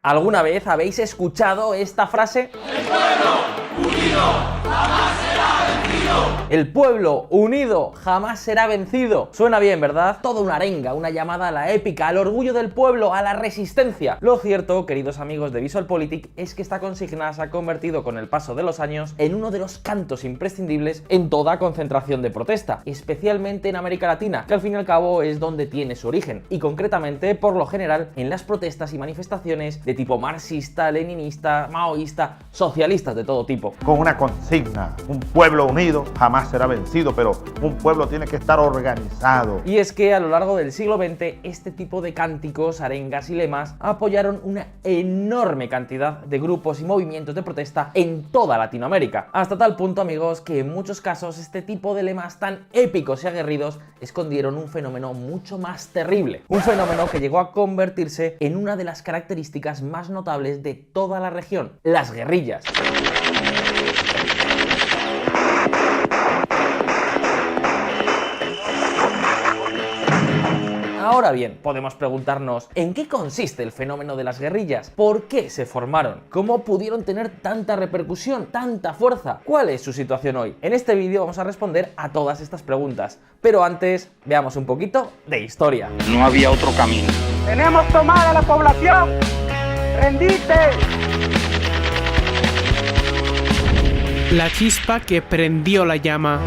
¿Alguna vez habéis escuchado esta frase? El pueblo unido jamás será vencido. El pueblo unido jamás será vencido. Suena bien, ¿verdad? Toda una arenga, una llamada a la épica, al orgullo del pueblo, a la resistencia. Lo cierto, queridos amigos de VisualPolitik, es que esta consigna se ha convertido con el paso de los años en uno de los cantos imprescindibles en toda concentración de protesta, especialmente en América Latina, que al fin y al cabo es donde tiene su origen, y concretamente, por lo general, en las protestas y manifestaciones de tipo marxista, leninista, maoísta, socialistas de todo tipo. Con una consigna: un pueblo unido jamás será vencido, pero un pueblo tiene que estar organizado. Y es que a lo largo del siglo XX este tipo de cánticos, arengas y lemas apoyaron una enorme cantidad de grupos y movimientos de protesta en toda Latinoamérica, hasta tal punto, amigos, que en muchos casos este tipo de lemas tan épicos y aguerridos escondieron un fenómeno mucho más terrible, un fenómeno que llegó a convertirse en una de las características más notables de toda la región: las guerrillas. Ahora bien, podemos preguntarnos, ¿en qué consiste el fenómeno de las guerrillas? ¿Por qué se formaron? ¿Cómo pudieron tener tanta repercusión, tanta fuerza? ¿Cuál es su situación hoy? En este vídeo vamos a responder a todas estas preguntas, pero antes veamos un poquito de historia. No había otro camino. Tenemos tomada la población. ¡Rendite! La chispa que prendió la llama.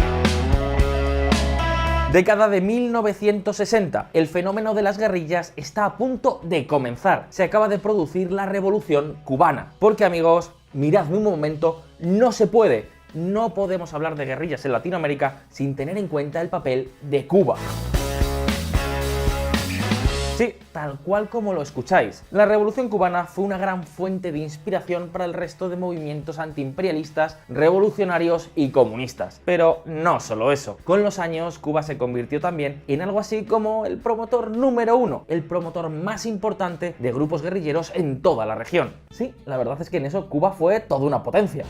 Década de 1960. El fenómeno de las guerrillas está a punto de comenzar. Se acaba de producir la Revolución Cubana. Porque, amigos, miradme un momento, no se puede. No podemos hablar de guerrillas en Latinoamérica sin tener en cuenta el papel de Cuba. Sí, tal cual como lo escucháis. La Revolución Cubana fue una gran fuente de inspiración para el resto de movimientos antiimperialistas, revolucionarios y comunistas. Pero no solo eso. Con los años, Cuba se convirtió también en algo así como el promotor número uno, el promotor más importante de grupos guerrilleros en toda la región. Sí, la verdad es que en eso Cuba fue toda una potencia.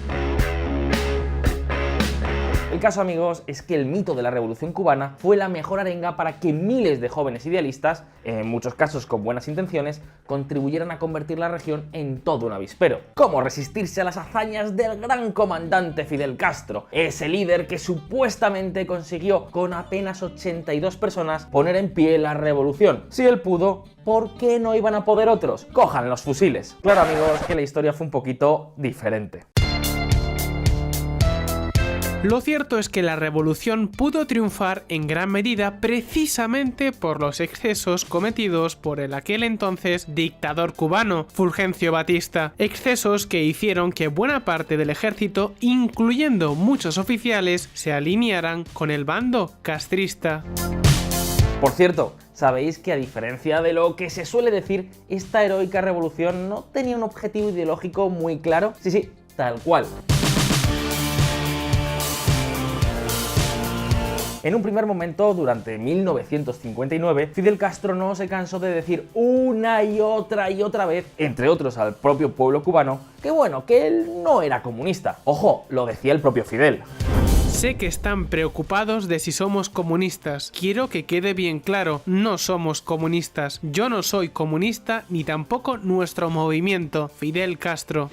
El caso, amigos, es que el mito de la Revolución Cubana fue la mejor arenga para que miles de jóvenes idealistas, en muchos casos con buenas intenciones, contribuyeran a convertir la región en todo un avispero. ¿Cómo resistirse a las hazañas del gran comandante Fidel Castro? Ese líder que supuestamente consiguió con apenas 82 personas poner en pie la revolución. Si él pudo, ¿por qué no iban a poder otros? ¡Cojan los fusiles! Claro, amigos, que la historia fue un poquito diferente. Lo cierto es que la revolución pudo triunfar en gran medida precisamente por los excesos cometidos por el aquel entonces dictador cubano, Fulgencio Batista. Excesos que hicieron que buena parte del ejército, incluyendo muchos oficiales, se alinearan con el bando castrista. Por cierto, ¿sabéis que a diferencia de lo que se suele decir, esta heroica revolución no tenía un objetivo ideológico muy claro? Sí, tal cual. En un primer momento, durante 1959, Fidel Castro no se cansó de decir una y otra vez, entre otros al propio pueblo cubano, que bueno, que él no era comunista. Ojo, lo decía el propio Fidel. Sé que están preocupados de si somos comunistas. Quiero que quede bien claro, no somos comunistas. Yo no soy comunista, ni tampoco nuestro movimiento, Fidel Castro.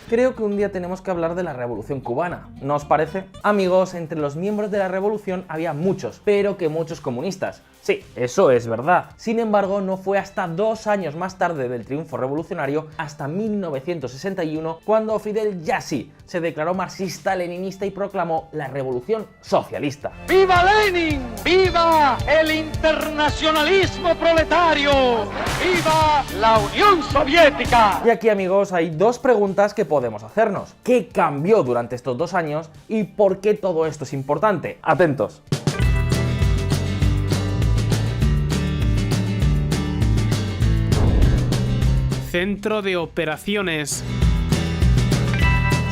Creo que un día tenemos que hablar de la Revolución Cubana, ¿no os parece? Amigos, entre los miembros de la revolución había muchos, pero que muchos comunistas. Sí, eso es verdad. Sin embargo, no fue hasta 2 años más tarde del triunfo revolucionario, hasta 1961, cuando Fidel ya sí se declaró marxista, leninista y proclamó la revolución socialista. ¡Viva Lenin! ¡Viva el internacionalismo proletario! ¡Viva la Unión Soviética! Y aquí, amigos, hay dos preguntas que podemos hacernos. ¿Qué cambió durante estos 2 años y por qué todo esto es importante? Atentos. Centro de operaciones.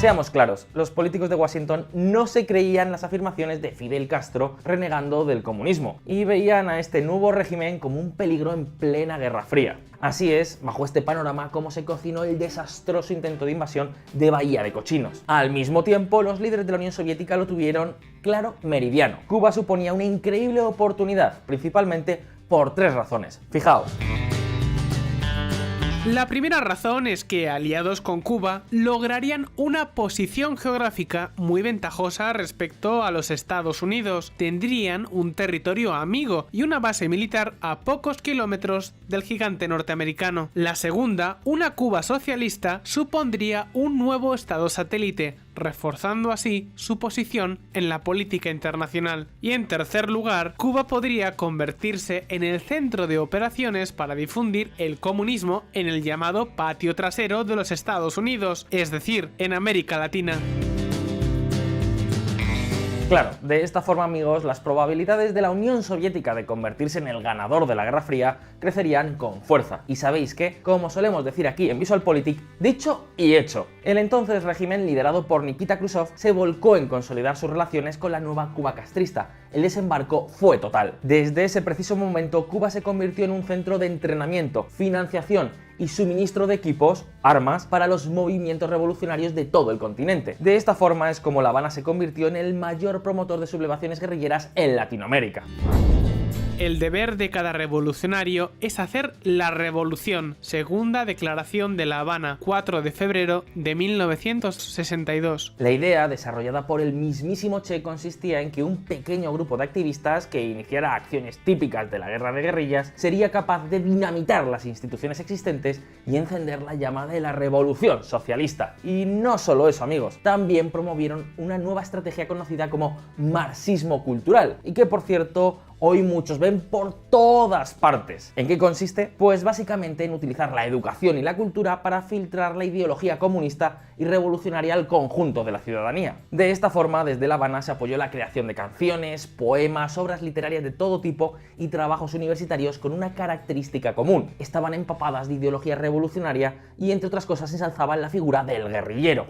Seamos claros, los políticos de Washington no se creían las afirmaciones de Fidel Castro renegando del comunismo y veían a este nuevo régimen como un peligro en plena Guerra Fría. Así es, bajo este panorama, como se cocinó el desastroso intento de invasión de Bahía de Cochinos. Al mismo tiempo, los líderes de la Unión Soviética lo tuvieron claro meridiano. Cuba suponía una increíble oportunidad, principalmente por 3 razones. Fijaos. La primera razón es que, aliados con Cuba, lograrían una posición geográfica muy ventajosa respecto a los Estados Unidos. Tendrían un territorio amigo y una base militar a pocos kilómetros del gigante norteamericano. La segunda, una Cuba socialista, supondría un nuevo estado satélite, reforzando así su posición en la política internacional. Y en tercer lugar, Cuba podría convertirse en el centro de operaciones para difundir el comunismo en el llamado patio trasero de los Estados Unidos, es decir, en América Latina. Claro, de esta forma, amigos, las probabilidades de la Unión Soviética de convertirse en el ganador de la Guerra Fría crecerían con fuerza. Y sabéis que, como solemos decir aquí en VisualPolitik, dicho y hecho. El entonces régimen liderado por Nikita Khrushchev se volcó en consolidar sus relaciones con la nueva Cuba castrista. El desembarco fue total. Desde ese preciso momento, Cuba se convirtió en un centro de entrenamiento, financiación y suministro de equipos, armas, para los movimientos revolucionarios de todo el continente. De esta forma es como La Habana se convirtió en el mayor promotor de sublevaciones guerrilleras en Latinoamérica. El deber de cada revolucionario es hacer la revolución. Segunda declaración de La Habana, 4 de febrero de 1962. La idea, desarrollada por el mismísimo Che, consistía en que un pequeño grupo de activistas que iniciara acciones típicas de la guerra de guerrillas sería capaz de dinamitar las instituciones existentes y encender la llama de la revolución socialista. Y no solo eso, amigos, también promovieron una nueva estrategia conocida como marxismo cultural, y que, por cierto, hoy muchos ven por todas partes. ¿En qué consiste? Pues básicamente en utilizar la educación y la cultura para filtrar la ideología comunista y revolucionaria al conjunto de la ciudadanía. De esta forma, desde La Habana se apoyó la creación de canciones, poemas, obras literarias de todo tipo y trabajos universitarios con una característica común: estaban empapadas de ideología revolucionaria y, entre otras cosas, ensalzaban la figura del guerrillero.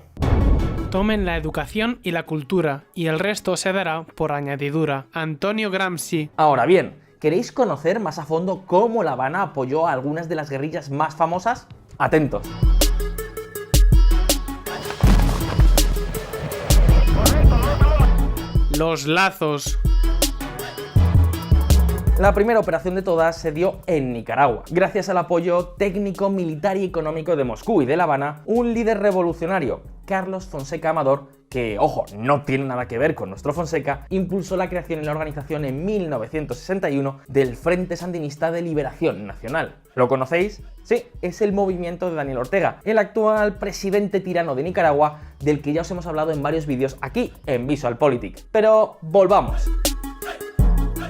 Tomen la educación y la cultura, y el resto se dará por añadidura. Antonio Gramsci. Ahora bien, ¿queréis conocer más a fondo cómo La Habana apoyó a algunas de las guerrillas más famosas? Atentos. Los lazos. La primera operación de todas se dio en Nicaragua. Gracias al apoyo técnico, militar y económico de Moscú y de La Habana, un líder revolucionario, Carlos Fonseca Amador, que, ojo, no tiene nada que ver con nuestro Fonseca, impulsó la creación y la organización en 1961 del Frente Sandinista de Liberación Nacional. ¿Lo conocéis? Sí, es el movimiento de Daniel Ortega, el actual presidente tirano de Nicaragua, del que ya os hemos hablado en varios vídeos aquí en VisualPolitik. Pero volvamos.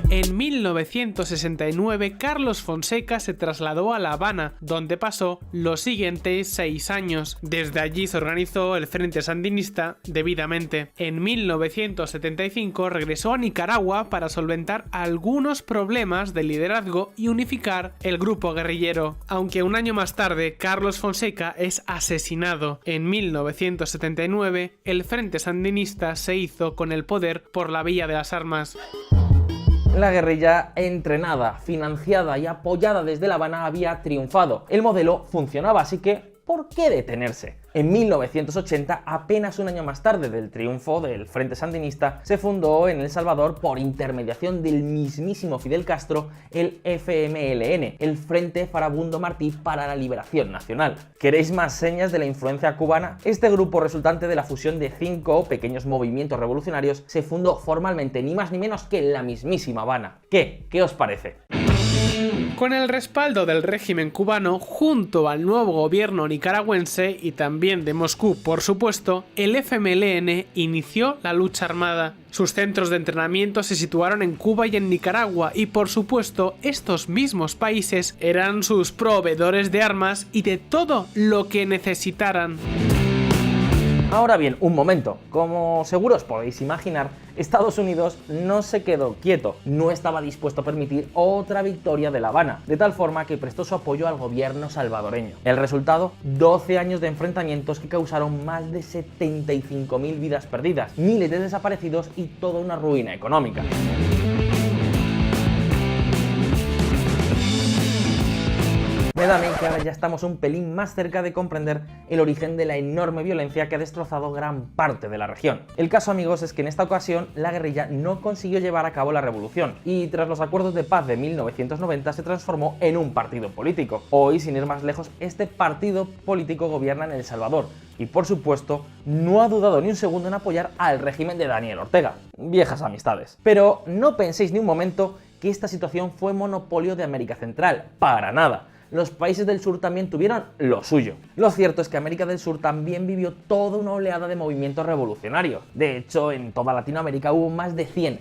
En 1969, Carlos Fonseca se trasladó a La Habana, donde pasó los siguientes 6 años. Desde allí se organizó el Frente Sandinista debidamente. En 1975 regresó a Nicaragua para solventar algunos problemas de liderazgo y unificar el grupo guerrillero. Aunque un año más tarde, Carlos Fonseca es asesinado. En 1979, el Frente Sandinista se hizo con el poder por la vía de las armas. La guerrilla, entrenada, financiada y apoyada desde La Habana, había triunfado. El modelo funcionaba, así que ¿por qué detenerse? En 1980, apenas un año más tarde del triunfo del Frente Sandinista, se fundó en El Salvador, por intermediación del mismísimo Fidel Castro, el FMLN, el Frente Farabundo Martí para la Liberación Nacional. ¿Queréis más señas de la influencia cubana? Este grupo, resultante de la fusión de 5 pequeños movimientos revolucionarios, se fundó formalmente ni más ni menos que en la mismísima Habana. ¿Qué os parece? Con el respaldo del régimen cubano, junto al nuevo gobierno nicaragüense y también de Moscú, por supuesto, el FMLN inició la lucha armada. Sus centros de entrenamiento se situaron en Cuba y en Nicaragua, y por supuesto, estos mismos países eran sus proveedores de armas y de todo lo que necesitaran. Ahora bien, un momento. Como seguro os podéis imaginar, Estados Unidos no se quedó quieto, no estaba dispuesto a permitir otra victoria de La Habana, de tal forma que prestó su apoyo al gobierno salvadoreño. El resultado, 12 años de enfrentamientos que causaron más de 75.000 vidas perdidas, miles de desaparecidos y toda una ruina económica. Me da a mí que ahora ya estamos un pelín más cerca de comprender el origen de la enorme violencia que ha destrozado gran parte de la región. El caso, amigos, es que en esta ocasión la guerrilla no consiguió llevar a cabo la revolución y tras los acuerdos de paz de 1990 se transformó en un partido político. Hoy, sin ir más lejos, este partido político gobierna en El Salvador y, por supuesto, no ha dudado ni un segundo en apoyar al régimen de Daniel Ortega. Viejas amistades. Pero no penséis ni un momento que esta situación fue monopolio de América Central. Para nada. Los países del sur también tuvieron lo suyo. Lo cierto es que América del Sur también vivió toda una oleada de movimientos revolucionarios. De hecho, en toda Latinoamérica hubo más de 100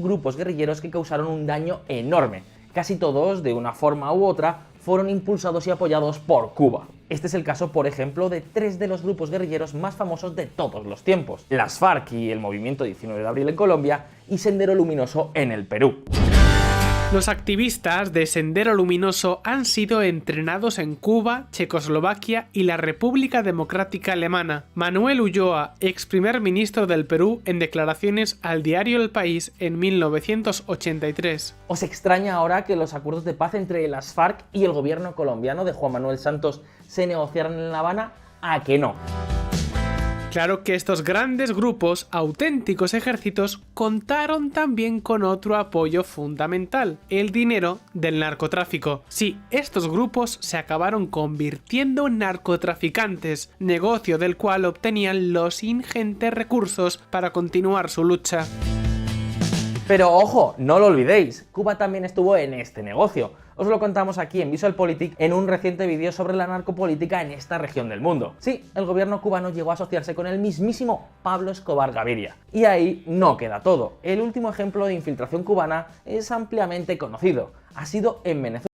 grupos guerrilleros que causaron un daño enorme. Casi todos, de una forma u otra, fueron impulsados y apoyados por Cuba. Este es el caso, por ejemplo, de 3 de los grupos guerrilleros más famosos de todos los tiempos: las FARC y el Movimiento 19 de Abril en Colombia y Sendero Luminoso en el Perú. Los activistas de Sendero Luminoso han sido entrenados en Cuba, Checoslovaquia y la República Democrática Alemana. Manuel Ulloa, ex primer ministro del Perú, en declaraciones al diario El País en 1983. ¿Os extraña ahora que los acuerdos de paz entre las FARC y el gobierno colombiano de Juan Manuel Santos se negociaran en La Habana? ¿A que no? Claro que estos grandes grupos, auténticos ejércitos, contaron también con otro apoyo fundamental: el dinero del narcotráfico. Sí, estos grupos se acabaron convirtiendo en narcotraficantes, negocio del cual obtenían los ingentes recursos para continuar su lucha. Pero ojo, no lo olvidéis, Cuba también estuvo en este negocio. Os lo contamos aquí en VisualPolitik en un reciente vídeo sobre la narcopolítica en esta región del mundo. Sí, el gobierno cubano llegó a asociarse con el mismísimo Pablo Escobar Gaviria. Y ahí no queda todo. El último ejemplo de infiltración cubana es ampliamente conocido. Ha sido en Venezuela.